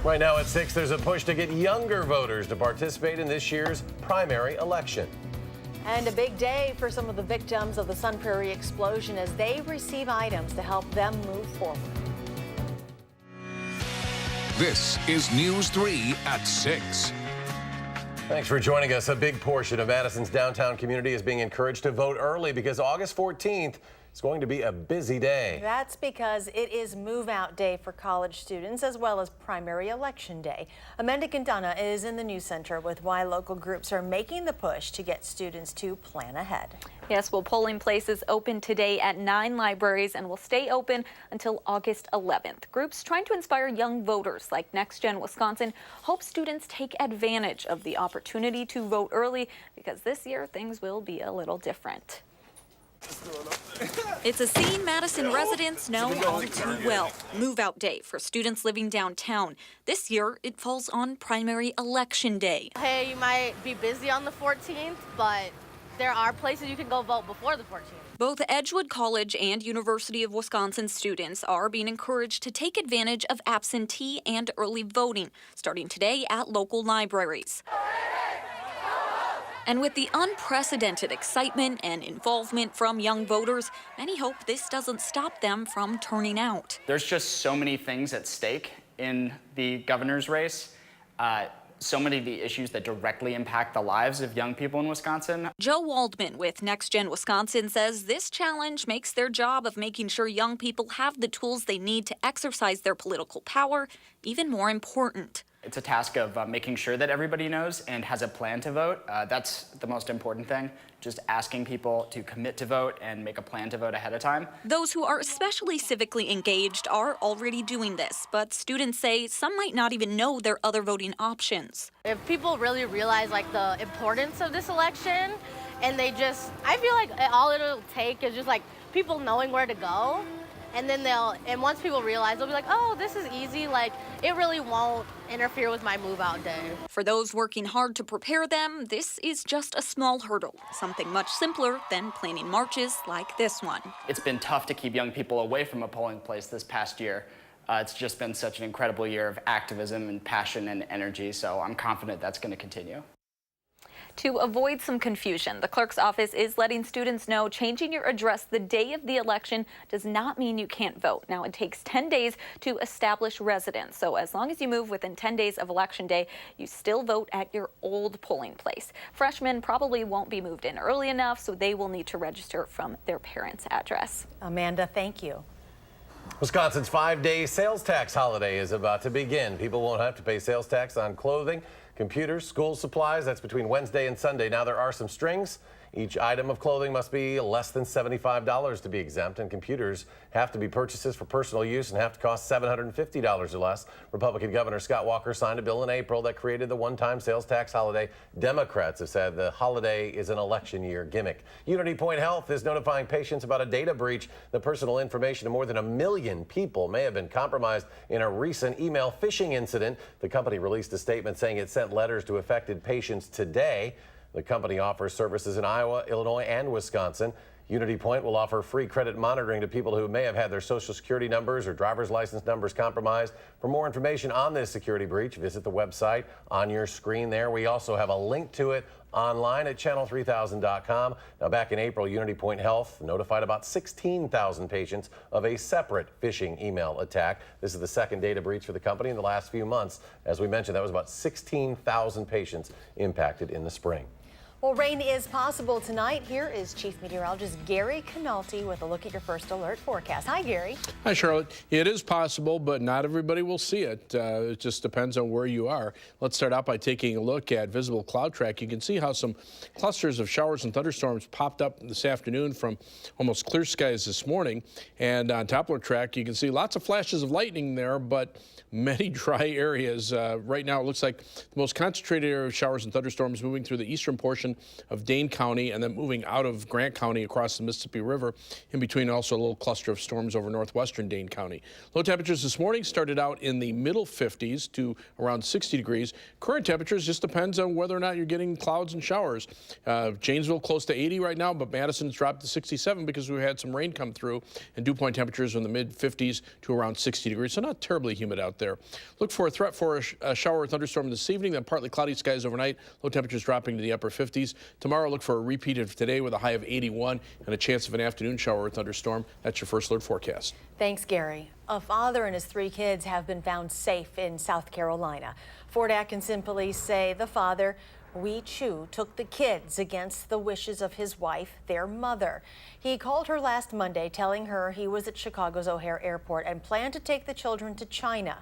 Right now at 6, there's a push to get younger voters to participate in this year's primary election. And a big day for some of the victims of the Sun Prairie explosion as they receive items to help them move forward. This is News 3 at 6. Thanks for joining us. A big portion of Madison's downtown community is being encouraged to vote early because August 14th is going to be a busy day. That's because it is move-out day for college students as well as primary election day. Amanda Quintana is in the news center with why local groups are making the push to get students to plan ahead. Yes, well, polling places open today at 9 libraries and will stay open until August 11th. Groups trying to inspire young voters like Next Gen Wisconsin hope students take advantage of the opportunity to vote early because this year things will be a little different. It's a scene Madison residents know all too well. Move-out day for students living downtown. This year, it falls on primary election day. Hey, you might be busy on the 14th, but there are places you can go vote before the 14th. Both Edgewood College and University of Wisconsin students are being encouraged to take advantage of absentee and early voting, starting today at local libraries. And with the unprecedented excitement and involvement from young voters, many hope this doesn't stop them from turning out. There's just so many things at stake in the governor's race. So many of the issues that directly impact the lives of young people in Wisconsin. Joe Waldman with Next Gen Wisconsin says this challenge makes their job of making sure young people have the tools they need to exercise their political power even more important. It's a task of making sure that everybody knows and has a plan to vote. That's the most important thing, just asking people to commit to vote and make a plan to vote ahead of time. Those who are especially civically engaged are already doing this, but students say some might not even know their other voting options. If people really realize like the importance of this election, and I feel like all it'll take is just like people knowing where to go. And then once people realize, they'll be like, oh, this is easy. Like, it really won't interfere with my move-out day. For those working hard to prepare them, this is just a small hurdle, something much simpler than planning marches like this one. It's been tough to keep young people away from a polling place this past year. It's just been such an incredible year of activism and passion and energy, so I'm confident that's going to continue. To avoid some confusion, the clerk's office is letting students know changing your address the day of the election does not mean you can't vote. Now, it takes 10 days to establish residence, so as long as you move within 10 days of Election Day, you still vote at your old polling place. Freshmen probably won't be moved in early enough, so they will need to register from their parents' address. Amanda, thank you. Wisconsin's 5-day sales tax holiday is about to begin. People won't have to pay sales tax on clothing, computers, school supplies. That's between Wednesday and Sunday. Now, there are some strings. Each item of clothing must be less than $75 to be exempt, and computers have to be purchases for personal use and have to cost $750 or less. Republican Governor Scott Walker signed a bill in April that created the one-time sales tax holiday. Democrats have said the holiday is an election year gimmick. Unity Point Health is notifying patients about a data breach. The personal information of more than 1 million people may have been compromised in a recent email phishing incident. The company released a statement saying it sent letters to affected patients today. The company offers services in Iowa, Illinois, and Wisconsin. Unity Point will offer free credit monitoring to people who may have had their Social Security numbers or driver's license numbers compromised. For more information on this security breach, visit the website on your screen there. We also have a link to it online at channel3000.com. Now, back in April, Unity Point Health notified about 16,000 patients of a separate phishing email attack. This is the second data breach for the company in the last few months. As we mentioned, that was about 16,000 patients impacted in the spring. Well, rain is possible tonight. Here is Chief Meteorologist Gary Canalti with a look at your first alert forecast. Hi, Gary. Hi, Charlotte. It is possible, but not everybody will see it. It just depends on where you are. Let's start out by taking a look at visible cloud track. You can see how some clusters of showers and thunderstorms popped up this afternoon from almost clear skies this morning. And on Doppler track, you can see lots of flashes of lightning there, but many dry areas. Right now, it looks like the most concentrated area of showers and thunderstorms moving through the eastern portion portion of Dane County and then moving out of Grant County across the Mississippi River. In between, also a little cluster of storms over northwestern Dane County. Low temperatures this morning started out in the middle 50s to around 60 degrees. Current temperatures just depends on whether or not you're getting clouds and showers. Janesville close to 80 right now, but Madison's dropped to 67 because we had some rain come through, and dew point temperatures are in the mid 50s to around 60 degrees, so not terribly humid out there. Look for a threat for a shower or thunderstorm this evening, then partly cloudy skies overnight. Low temperatures dropping to the upper 50s. Tomorrow, look for a repeat of today with a high of 81 and a chance of an afternoon shower or thunderstorm. That's your First Alert forecast. Thanks, Gary. A father and his 3 kids have been found safe in South Carolina. Fort Atkinson police say the father, Wee Chu, took the kids against the wishes of his wife, their mother. He called her last Monday, telling her he was at Chicago's O'Hare Airport and planned to take the children to China.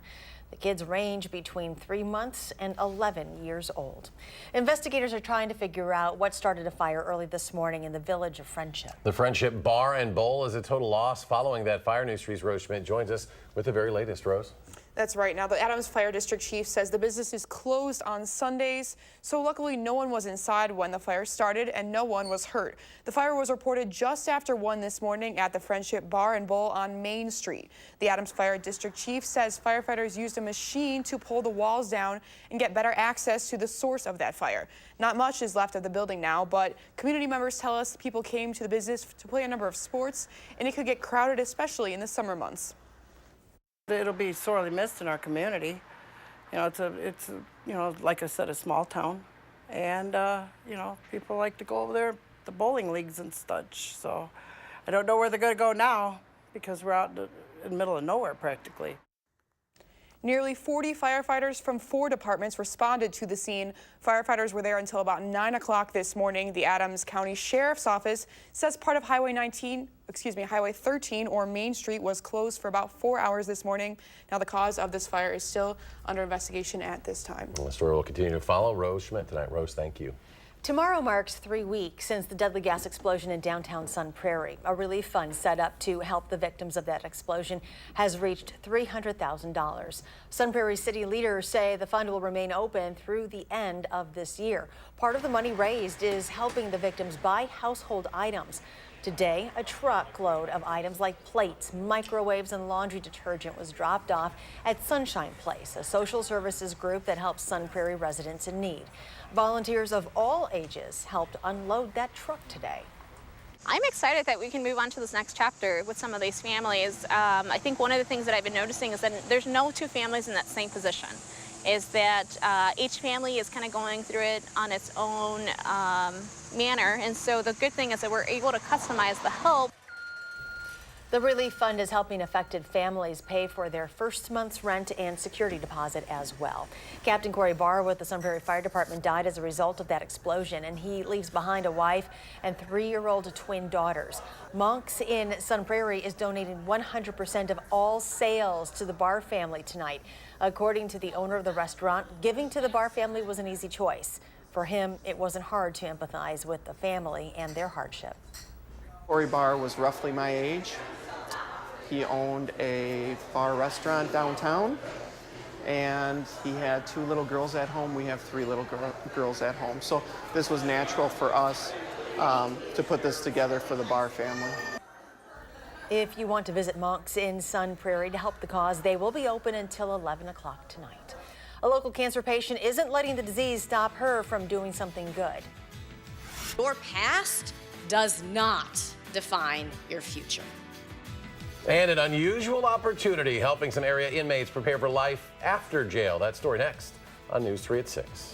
The kids range between 3 months and 11 years old. Investigators are trying to figure out what started a fire early this morning in the village of Friendship. The Friendship Bar and Bowl is a total loss. Following that fire, News 3's Rose Schmidt joins us with the very latest. Rose? That's right. Now, the Adams Fire District Chief says the business is closed on Sundays, so luckily no one was inside when the fire started and no one was hurt. The fire was reported just after 1 this morning at the Friendship Bar and Bowl on Main Street. The Adams Fire District Chief says firefighters used a machine to pull the walls down and get better access to the source of that fire. Not much is left of the building now, but community members tell us people came to the business to play a number of sports, and it could get crowded, especially in the summer months. It'll be sorely missed in our community. You know, it's you know, like I said, a small town, and you know, people like to go over there, the bowling leagues and such. So I don't know where they're going to go now because we're out in the middle of nowhere practically. Nearly 40 firefighters from 4 departments responded to the scene. Firefighters were there until about 9 o'clock this morning. The Adams County Sheriff's Office says part of Highway 13 or Main Street was closed for about 4 hours this morning. Now the cause of this fire is still under investigation at this time. Well, the story will continue to follow. Rose Schmidt tonight. Rose, thank you. Tomorrow marks 3 weeks since the deadly gas explosion in downtown Sun Prairie. A relief fund set up to help the victims of that explosion has reached $300,000. Sun Prairie city leaders say the fund will remain open through the end of this year. Part of the money raised is helping the victims buy household items. Today, a truckload of items like plates, microwaves, and laundry detergent was dropped off at Sunshine Place, a social services group that helps Sun Prairie residents in need. Volunteers of all ages helped unload that truck today. I'm excited that we can move on to this next chapter with some of these families. I think one of the things that I've been noticing is that there's no 2 families in that same position. Is that each family is kind of going through it on its own manner, and so the good thing is that we're able to customize the help. The relief fund is helping affected families pay for their first month's rent and security deposit as well. Captain Corey Barr with the Sun Prairie Fire Department died as a result of that explosion, and he leaves behind a wife and 3-year-old twin daughters. Monk's in Sun Prairie is donating 100% of all sales to the Barr family tonight. According to the owner of the restaurant, giving to the Barr family was an easy choice. For him, it wasn't hard to empathize with the family and their hardship. Corey Barr was roughly my age. He owned a bar restaurant downtown, and he had 2 little girls at home. We have 3 little girls at home. So this was natural for us to put this together for the Barr family. If you want to visit Monk's in Sun Prairie to help the cause, they will be open until 11 o'clock tonight. A local cancer patient isn't letting the disease stop her from doing something good. Your past does not define your future. And an unusual opportunity helping some area inmates prepare for life after jail. That story next on News 3 at 6.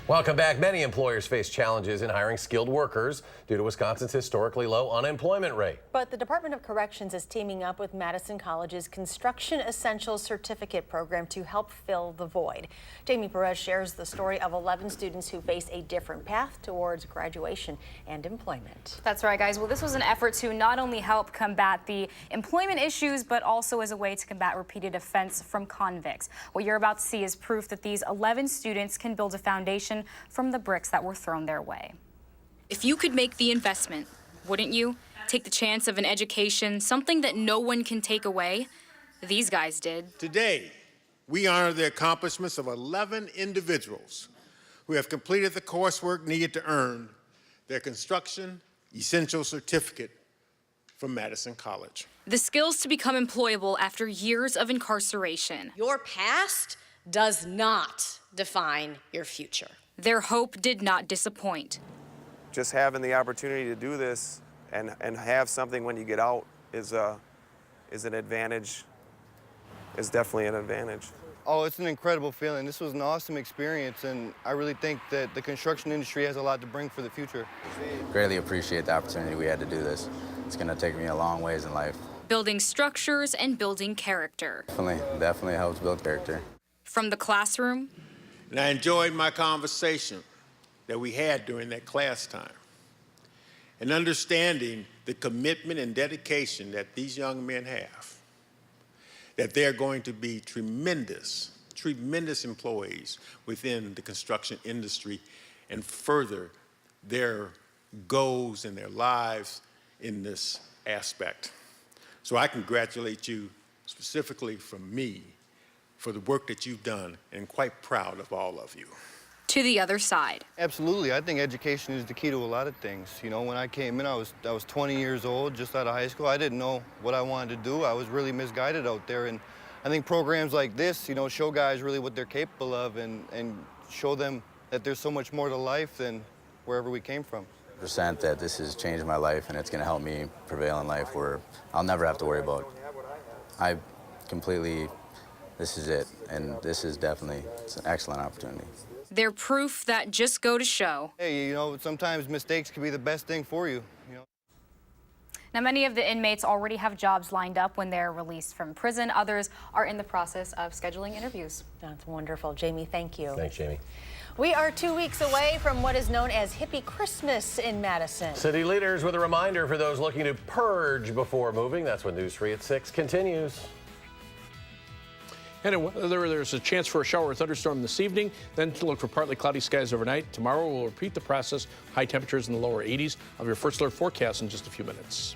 Welcome back. Many employers face challenges in hiring skilled workers due to Wisconsin's historically low unemployment rate. But the Department of Corrections is teaming up with Madison College's Construction Essentials Certificate program to help fill the void. Jamie Perez shares the story of 11 students who face a different path towards graduation and employment. That's right, guys. Well, this was an effort to not only help combat the employment issues, but also as a way to combat repeated offense from convicts. What you're about to see is proof that these 11 students can build a foundation from the bricks that were thrown their way. If you could make the investment, wouldn't you? Take the chance of an education, something that no one can take away? These guys did. Today, we honor the accomplishments of 11 individuals who have completed the coursework needed to earn their Construction Essential Certificate from Madison College. The skills to become employable after years of incarceration. Your past does not define your future. Their hope did not disappoint. Just having the opportunity to do this and have something when you get out is an advantage, is definitely an advantage. Oh, it's an incredible feeling. This was an awesome experience, and I really think that the construction industry has a lot to bring for the future. Greatly appreciate the opportunity we had to do this. It's going to take me a long ways in life. Building structures and building character. Definitely helps build character. From the classroom. And I enjoyed my conversation that we had during that class time, and understanding the commitment and dedication that these young men have, that they're going to be tremendous employees within the construction industry and further their goals and their lives in this aspect. So I congratulate you specifically from me for the work that you've done, and quite proud of all of you. To the other side. Absolutely. I think education is the key to a lot of things. You know, when I came in, I was 20 years old, just out of high school. I didn't know what I wanted to do. I was really misguided out there. And I think programs like this, you know, show guys really what they're capable of and show them that there's so much more to life than wherever we came from. % that this has changed my life, and it's going to help me prevail in life where I'll never have to worry about. This is it, and this is definitely, it's an excellent opportunity. They're proof that just go to show. Hey, you know, sometimes mistakes can be the best thing for you, you know. Now, many of the inmates already have jobs lined up when they're released from prison. Others are in the process of scheduling interviews. That's wonderful. Jamie, thank you. Thanks, Jamie. We are 2 weeks away from what is known as Hippie Christmas in Madison. City leaders with a reminder for those looking to purge before moving. That's when News 3 at 6 continues. And there's a chance for a shower or thunderstorm this evening, then to look for partly cloudy skies overnight. Tomorrow we'll repeat the process, high temperatures in the lower 80s. Of your first alert forecast in just a few minutes.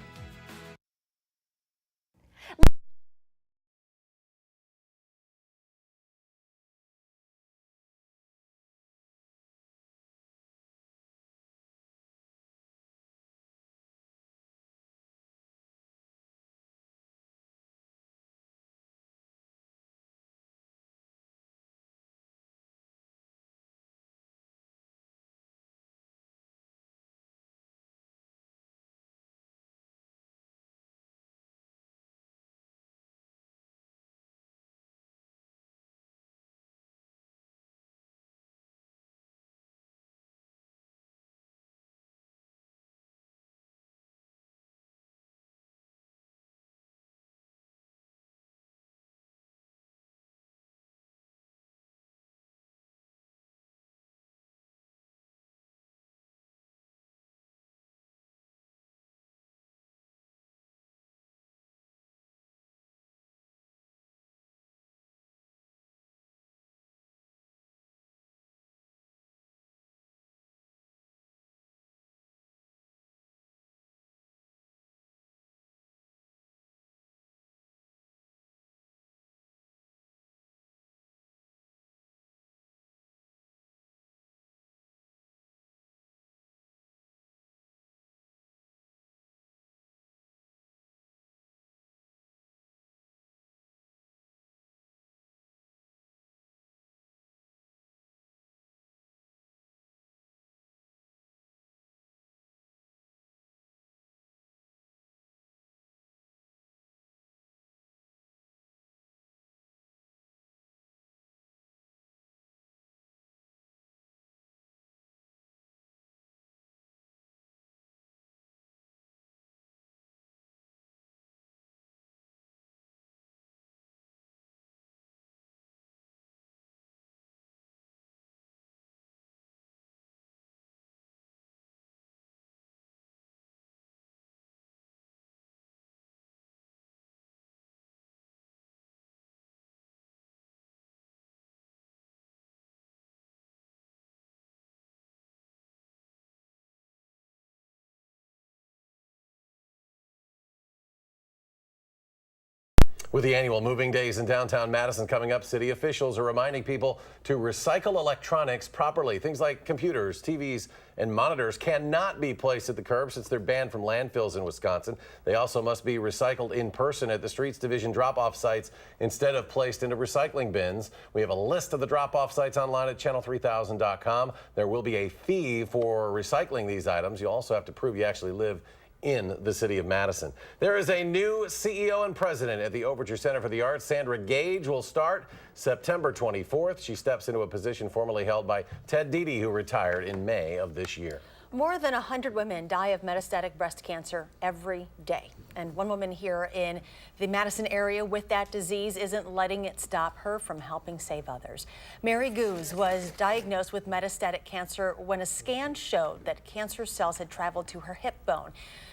With the annual moving days in downtown Madison coming up, city officials are reminding people to recycle electronics properly. Things like computers, TVs, and monitors cannot be placed at the curb since they're banned from landfills in Wisconsin. They also must be recycled in person at the Streets Division drop-off sites instead of placed into recycling bins. We have a list of the drop-off sites online at channel3000.com. There will be a fee for recycling these items. You also have to prove you actually live in the city of Madison. There is a new CEO and president at the Overture Center for the Arts. Sandra Gage will start September 24th. She steps into a position formerly held by Ted Deedy, who retired in May of this year. More than 100 women die of metastatic breast cancer every day. And one woman here in the Madison area with that disease isn't letting it stop her from helping save others. Mary Goose was diagnosed with metastatic cancer when a scan showed that cancer cells had traveled to her hip bone.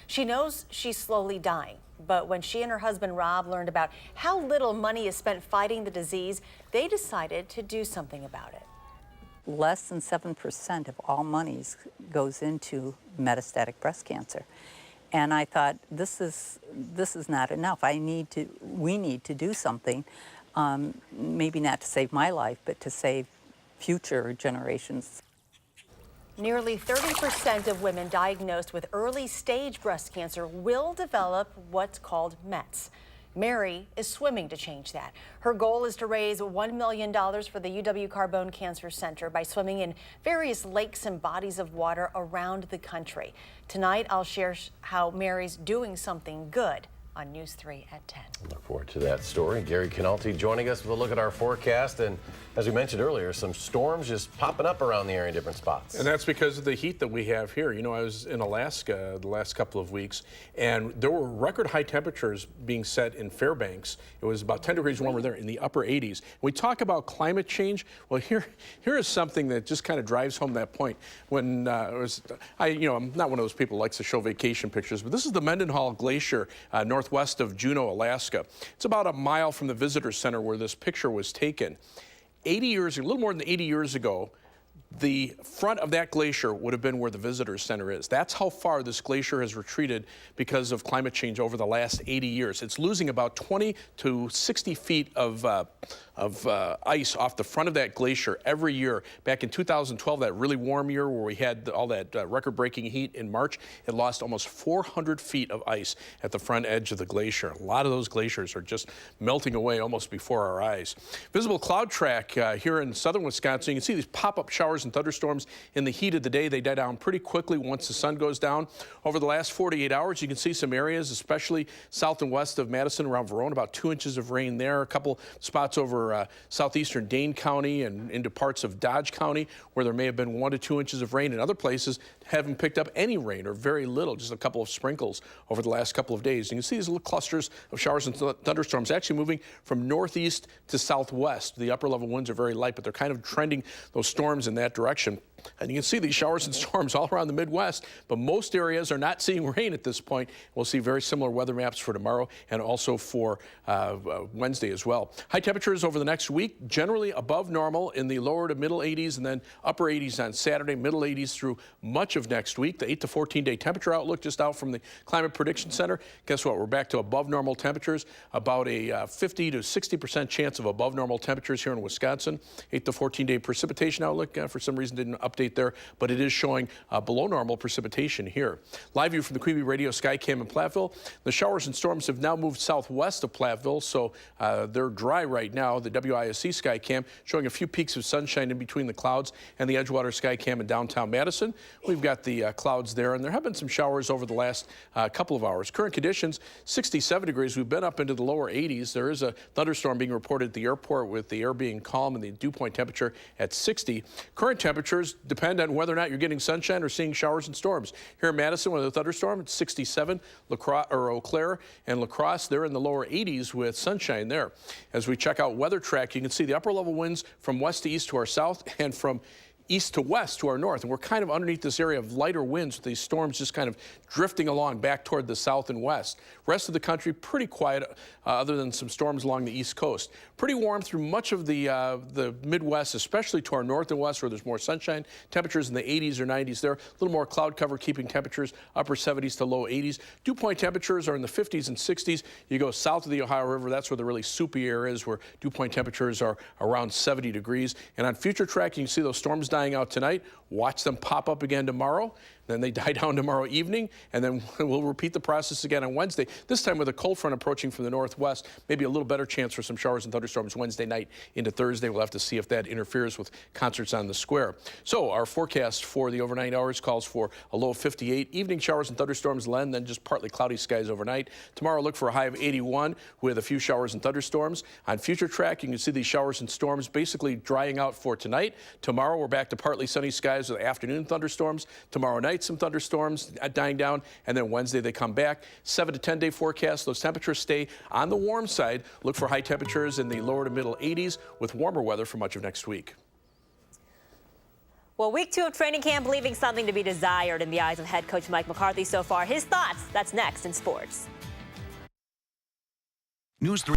She knows she's slowly dying, but when she and her husband Rob learned about how little money is spent fighting the disease, they decided to do something about it. Less than 7% of all monies goes into metastatic breast cancer. And I thought, this is not enough. We need to do something, maybe not to save my life, but to save future generations. Nearly 30% of women diagnosed with early-stage breast cancer will develop what's called METs. Mary is swimming to change that. Her goal is to raise $1 million for the UW Carbone Cancer Center by swimming in various lakes and bodies of water around the country. Tonight, I'll share how Mary's doing something good on News 3 at 10. Look forward to that story. Gary Canalti joining us with a look at our forecast. And as we mentioned earlier, some storms just popping up around the area in different spots. And that's because of the heat that we have here. You know, I was in Alaska the last couple of weeks, and there were record high temperatures being set in Fairbanks. It was about 10 degrees warmer there in the upper 80s. We talk about climate change. Well, here is something that just kind of drives home that point. When I'm not one of those people who likes to show vacation pictures, but this is the Mendenhall Glacier northwest of Juneau, Alaska. It's about a mile from the visitor center where this picture was taken. 80 years, a little more than 80 years ago, the front of that glacier would have been where the visitor center is. That's how far this glacier has retreated because of climate change over the last 80 years. It's losing about 20 to 60 feet of ice off the front of that glacier every year. Back in 2012, that really warm year where we had all that record-breaking heat in March, it lost almost 400 feet of ice at the front edge of the glacier. A lot of those glaciers are just melting away almost before our eyes. Visible cloud track here in southern Wisconsin. You can see these pop-up showers and thunderstorms in the heat of the day. They die down pretty quickly once the sun goes down. Over the last 48 hours, you can see some areas, especially south and west of Madison, around Verona, about 2 inches of rain there. A couple spots over southeastern Dane County and into parts of Dodge County where there may have been 1 to 2 inches of rain. In other places, haven't picked up any rain or very little, just a couple of sprinkles over the last couple of days. You can see these little clusters of showers and thunderstorms actually moving from northeast to southwest. The upper level winds are very light, but they're kind of trending those storms in that direction. And you can see these showers and storms all around the Midwest, but most areas are not seeing rain at this point. We'll see very similar weather maps for tomorrow and also for Wednesday as well. High temperatures over the next week, generally above normal in the lower to middle 80s and then upper 80s on Saturday, middle 80s through much of next week. The 8 to 14-day temperature outlook just out from the Climate Prediction Center. Guess what? We're back to above normal temperatures, about a 50 to 60% chance of above normal temperatures here in Wisconsin. 8 to 14-day precipitation outlook, for some reason didn't update there, but it is showing below normal precipitation here. Live view from the Quebe Radio Skycam in Platteville. The showers and storms have now moved southwest of Platteville, so they're dry right now. The WISC Skycam showing a few peaks of sunshine in between the clouds and the Edgewater Skycam in downtown Madison. We've got the clouds there, and there have been some showers over the last couple of hours. Current conditions, 67 degrees. We've been up into the lower 80s. There is a thunderstorm being reported at the airport with the air being calm and the dew point temperature at 60. Current temperatures depend on whether or not you're getting sunshine or seeing showers and storms. Here in Madison with a thunderstorm, it's 67. Eau Claire and La Crosse, they're in the lower 80s with sunshine there. As we check out Weather Track, you can see the upper level winds from west to east to our south and from east to west to our north, and we're kind of underneath this area of lighter winds with these storms just kind of drifting along back toward the south and west. Rest of the country pretty quiet, other than some storms along the east coast. Pretty warm through much of the Midwest, especially to our north and west where there's more sunshine. Temperatures in the 80s or 90s there. A little more cloud cover keeping temperatures upper 70s to low 80s. Dew point temperatures are in the 50s and 60s. You go south of the Ohio River, that's where the really soupy air is, where dew point temperatures are around 70 degrees. And on future tracking, you see those storms dying out tonight. Watch them pop up again tomorrow. Then they die down tomorrow evening, and then we'll repeat the process again on Wednesday, this time with a cold front approaching from the northwest. Maybe a little better chance for some showers and thunderstorms Wednesday night into Thursday. We'll have to see if that interferes with concerts on the square. So our forecast for the overnight hours calls for a low of 58. Evening showers and thunderstorms lend, then just partly cloudy skies overnight. Tomorrow, look for a high of 81 with a few showers and thunderstorms. On future track, you can see these showers and storms basically drying out for tonight. Tomorrow, we're back to partly sunny skies with afternoon thunderstorms. Tomorrow night, some thunderstorms dying down, and then Wednesday they come back. 7 to 10 day forecast. Those temperatures stay on the warm side. Look for high temperatures in the lower to middle 80s with warmer weather for much of next week. Well, week 2 of training camp leaving something to be desired in the eyes of head coach Mike McCarthy so far. His thoughts, that's next in sports. News 3.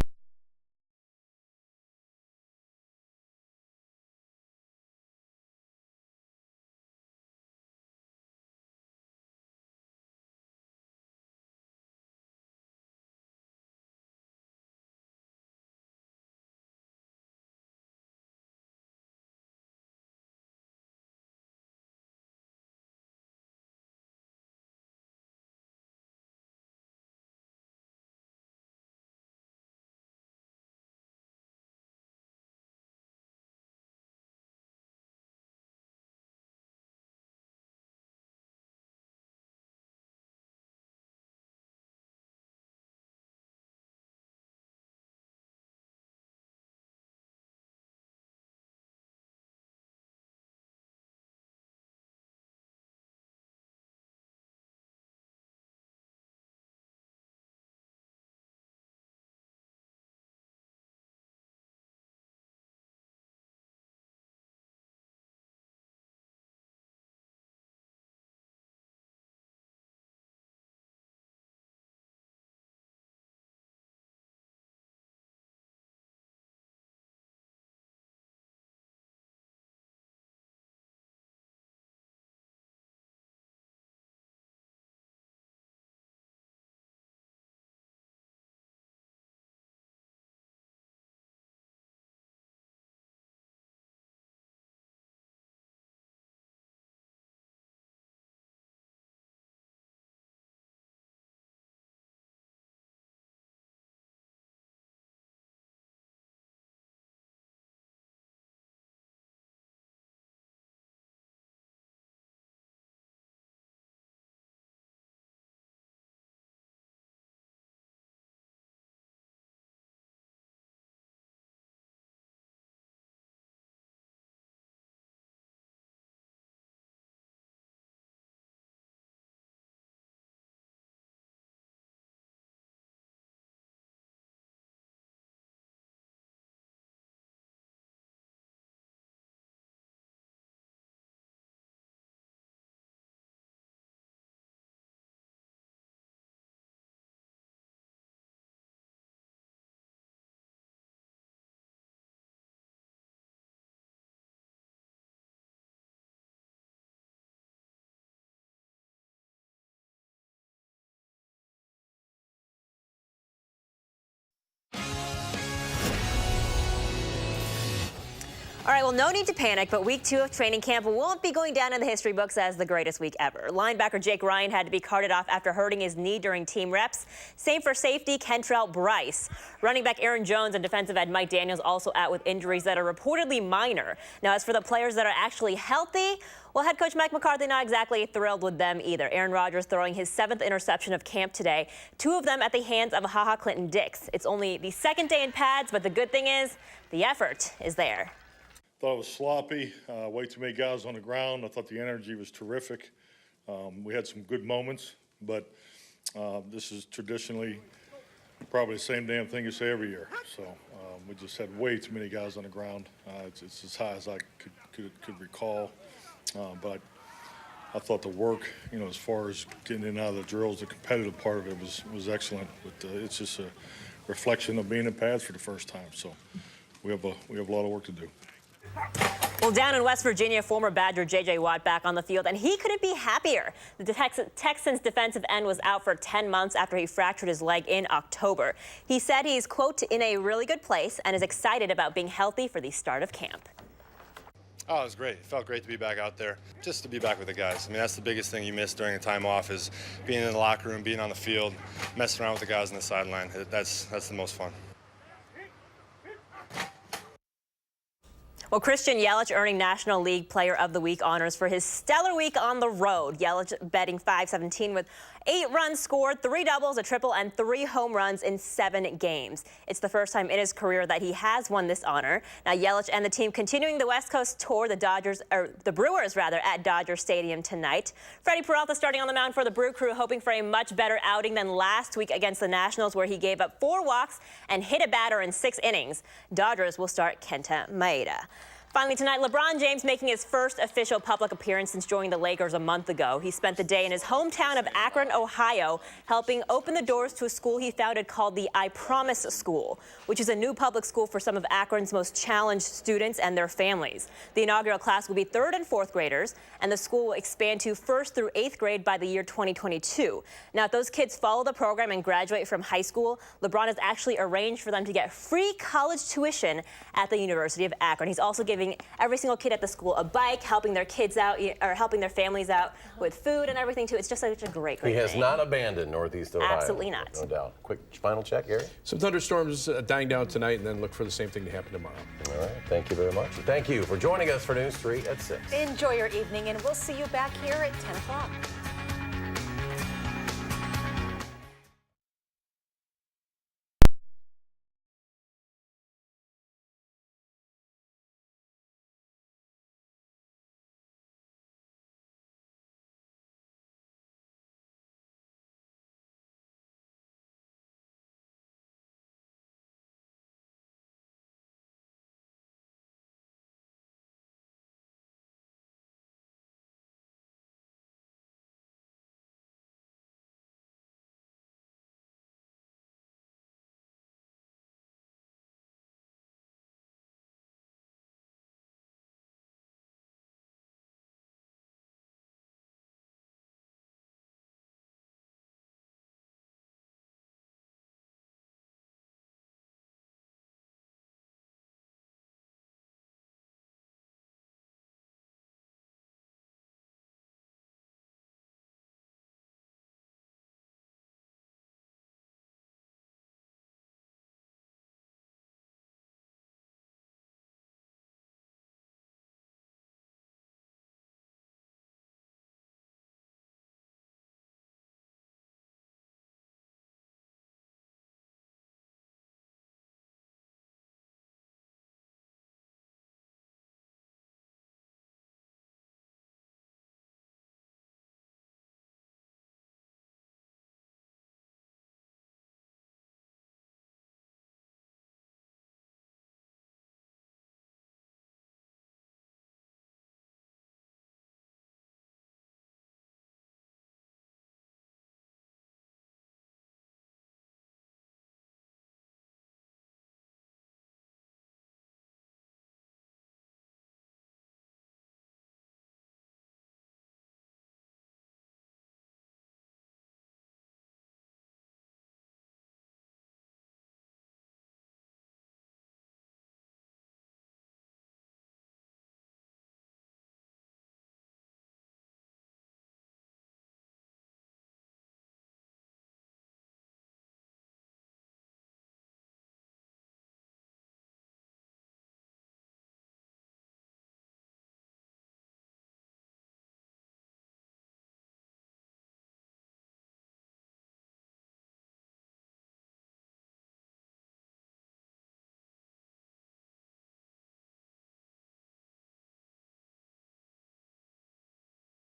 All right, well, no need to panic, but week 2 of training camp won't be going down in the history books as the greatest week ever. Linebacker Jake Ryan had to be carted off after hurting his knee during team reps. Same for safety Kentrell Bryce. Running back Aaron Jones and defensive end Mike Daniels also out with injuries that are reportedly minor. Now, as for the players that are actually healthy, well, head coach Mike McCarthy not exactly thrilled with them either. Aaron Rodgers throwing his 7th interception of camp today, 2 of them at the hands of HaHa Clinton-Dix. It's only the 2nd day in pads, but the good thing is the effort is there. Thought it was sloppy, way too many guys on the ground. I thought the energy was terrific. We had some good moments, but this is traditionally probably the same damn thing you say every year. So we just had way too many guys on the ground. It's as high as I could recall. But I thought the work, as far as getting in and out of the drills, the competitive part of it was excellent. But it's just a reflection of being in pads for the first time. So we have a lot of work to do. Well, down in West Virginia, former Badger J.J. Watt back on the field, and he couldn't be happier. The Texans defensive end was out for 10 months after he fractured his leg in October. He said he's, quote, in a really good place and is excited about being healthy for the start of camp. Oh, it was great. It felt great to be back out there, just to be back with the guys. I mean, that's the biggest thing you miss during a time off is being in the locker room, being on the field, messing around with the guys on the sideline. That's the most fun. Well, Christian Yelich earning National League Player of the Week honors for his stellar week on the road. Yelich batting .517 with 8 runs scored, 3 doubles, a triple, and 3 home runs in 7 games. It's the first time in his career that he has won this honor. Now, Yelich and the team continuing the West Coast tour, the Brewers at Dodger Stadium tonight. Freddie Peralta starting on the mound for the Brew Crew, hoping for a much better outing than last week against the Nationals, where he gave up 4 walks and hit a batter in 6 innings. Dodgers will start Kenta Maeda. Finally tonight, LeBron James making his first official public appearance since joining the Lakers a month ago. He spent the day in his hometown of Akron, Ohio, helping open the doors to a school he founded called the I Promise School, which is a new public school for some of Akron's most challenged students and their families. The inaugural class will be 3rd and 4th graders, and the school will expand to 1st through 8th grade by the year 2022. Now, if those kids follow the program and graduate from high school, LeBron has actually arranged for them to get free college tuition at the University of Akron. He's also giving every single kid at the school a bike, helping their kids out, or helping their families out with food and everything too. It's just such a great He has thing. not abandoned Northeast Ohio. Absolutely not. No doubt. Quick final check, Gary. Some thunderstorms dying down tonight, and then look for the same thing to happen tomorrow. All right. Thank you very much. Thank you for joining us for News 3 at 6. Enjoy your evening, and we'll see you back here at 10 o'clock.